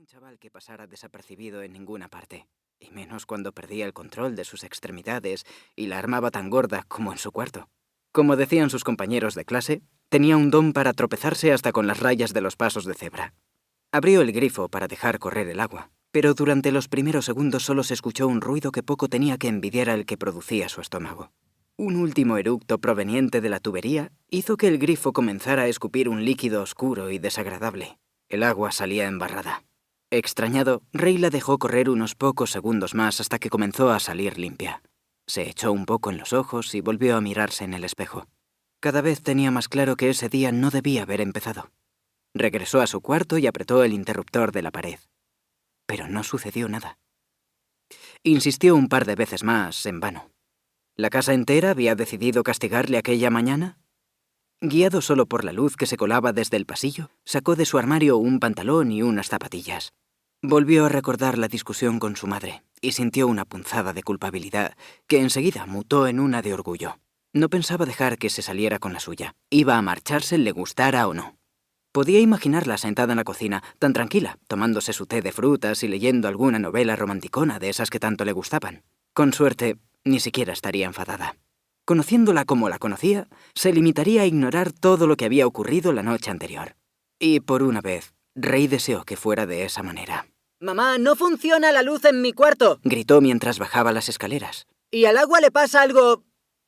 chaval que pasara desapercibido en ninguna parte, y menos cuando perdía el control de sus extremidades y la armaba tan gorda como en su cuarto. Como decían sus compañeros de clase, tenía un don para tropezarse hasta con las rayas de los pasos de cebra. Abrió el grifo para dejar correr el agua, pero durante los primeros segundos solo se escuchó un ruido que poco tenía que envidiar al que producía su estómago. Un último eructo proveniente de la tubería hizo que el grifo comenzara a escupir un líquido oscuro y desagradable. El agua salía embarrada. Extrañado, Ray la dejó correr unos pocos segundos más hasta que comenzó a salir limpia. Se echó un poco en los ojos y volvió a mirarse en el espejo. Cada vez tenía más claro que ese día no debía haber empezado. Regresó a su cuarto y apretó el interruptor de la pared. Pero no sucedió nada. Insistió un par de veces más, en vano. ¿La casa entera había decidido castigarle aquella mañana? Guiado solo por la luz que se colaba desde el pasillo, sacó de su armario un pantalón y unas zapatillas. Volvió a recordar la discusión con su madre y sintió una punzada de culpabilidad que enseguida mutó en una de orgullo. No pensaba dejar que se saliera con la suya. Iba a marcharse le gustara o no. Podía imaginarla sentada en la cocina, tan tranquila, tomándose su té de frutas y leyendo alguna novela romanticona de esas que tanto le gustaban. Con suerte, ni siquiera estaría enfadada. Conociéndola como la conocía, se limitaría a ignorar todo lo que había ocurrido la noche anterior. Y por una vez, Ray deseó que fuera de esa manera. «Mamá, no funciona la luz en mi cuarto», gritó mientras bajaba las escaleras. «y al agua le pasa algo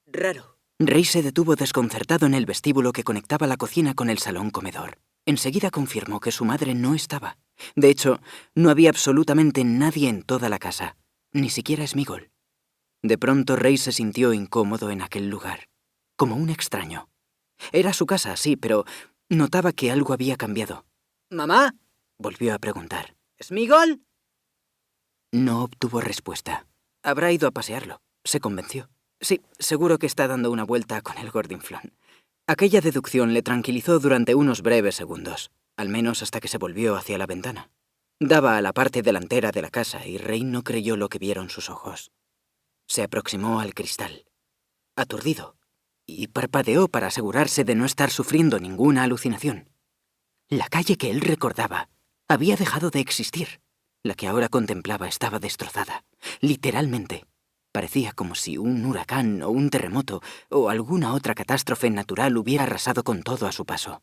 raro». Ray se detuvo desconcertado en el vestíbulo que conectaba la cocina con el salón comedor. Enseguida confirmó que su madre no estaba. De hecho, no había absolutamente nadie en toda la casa, ni siquiera Smigol. De pronto Ray se sintió incómodo en aquel lugar, como un extraño. Era su casa, sí, pero notaba que algo había cambiado. «Mamá», volvió a preguntar. «¿Smigol?» No obtuvo respuesta. Habrá ido a pasearlo, se convenció. Sí, seguro que está dando una vuelta con el gordinflón. Aquella deducción le tranquilizó durante unos breves segundos, al menos hasta que se volvió hacia la ventana. Daba a la parte delantera de la casa y Ray no creyó lo que vieron sus ojos. Se aproximó al cristal, aturdido, y parpadeó para asegurarse de no estar sufriendo ninguna alucinación. La calle que él recordaba había dejado de existir. La que ahora contemplaba estaba destrozada, literalmente. Parecía como si un huracán o un terremoto o alguna otra catástrofe natural hubiera arrasado con todo a su paso.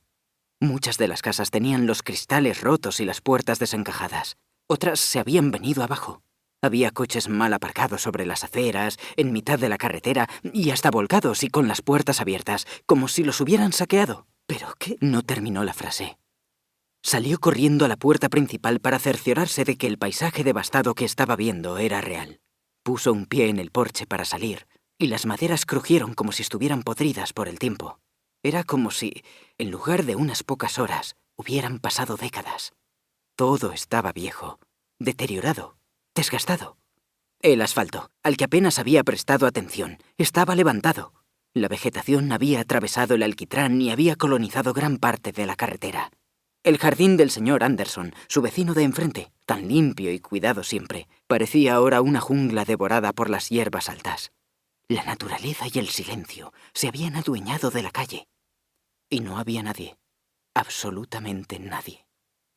Muchas de las casas tenían los cristales rotos y las puertas desencajadas. Otras se habían venido abajo. Había coches mal aparcados sobre las aceras, en mitad de la carretera, y hasta volcados y con las puertas abiertas, como si los hubieran saqueado. ¿Pero qué? No terminó la frase. Salió corriendo a la puerta principal para cerciorarse de que el paisaje devastado que estaba viendo era real. Puso un pie en el porche para salir, y las maderas crujieron como si estuvieran podridas por el tiempo. Era como si, en lugar de unas pocas horas, hubieran pasado décadas. Todo estaba viejo, deteriorado, desgastado. El asfalto, al que apenas había prestado atención, estaba levantado. La vegetación había atravesado el alquitrán y había colonizado gran parte de la carretera. El jardín del señor Anderson, su vecino de enfrente, tan limpio y cuidado siempre, parecía ahora una jungla devorada por las hierbas altas. La naturaleza y el silencio se habían adueñado de la calle. Y no había nadie, absolutamente nadie.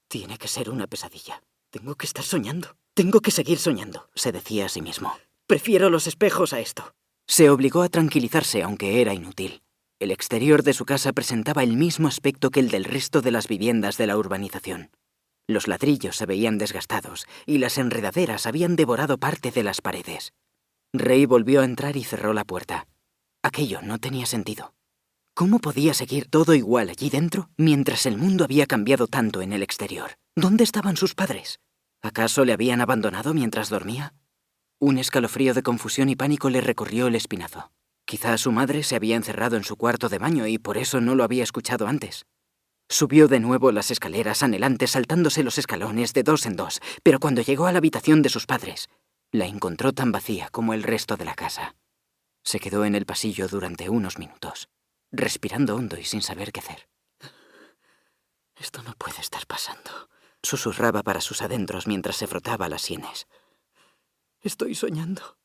Tiene que ser una pesadilla. Tengo que estar soñando. Tengo que seguir soñando, se decía a sí mismo. Prefiero los espejos a esto. Se obligó a tranquilizarse, aunque era inútil. El exterior de su casa presentaba el mismo aspecto que el del resto de las viviendas de la urbanización. Los ladrillos se veían desgastados y las enredaderas habían devorado parte de las paredes. Ray volvió a entrar y cerró la puerta. Aquello no tenía sentido. ¿Cómo podía seguir todo igual allí dentro mientras el mundo había cambiado tanto en el exterior? ¿Dónde estaban sus padres? ¿Acaso le habían abandonado mientras dormía? Un escalofrío de confusión y pánico le recorrió el espinazo. Quizá su madre se había encerrado en su cuarto de baño y por eso no lo había escuchado antes. Subió de nuevo las escaleras anhelante saltándose los escalones de dos en dos, pero cuando llegó a la habitación de sus padres, la encontró tan vacía como el resto de la casa. Se quedó en el pasillo durante unos minutos, respirando hondo y sin saber qué hacer. «Esto no puede estar pasando», susurraba para sus adentros mientras se frotaba las sienes. «Estoy soñando».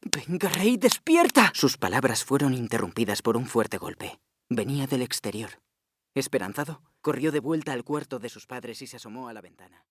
«Venga, Ray, despierta». Sus palabras fueron interrumpidas por un fuerte golpe. Venía del exterior. Esperanzado, corrió de vuelta al cuarto de sus padres y se asomó a la ventana.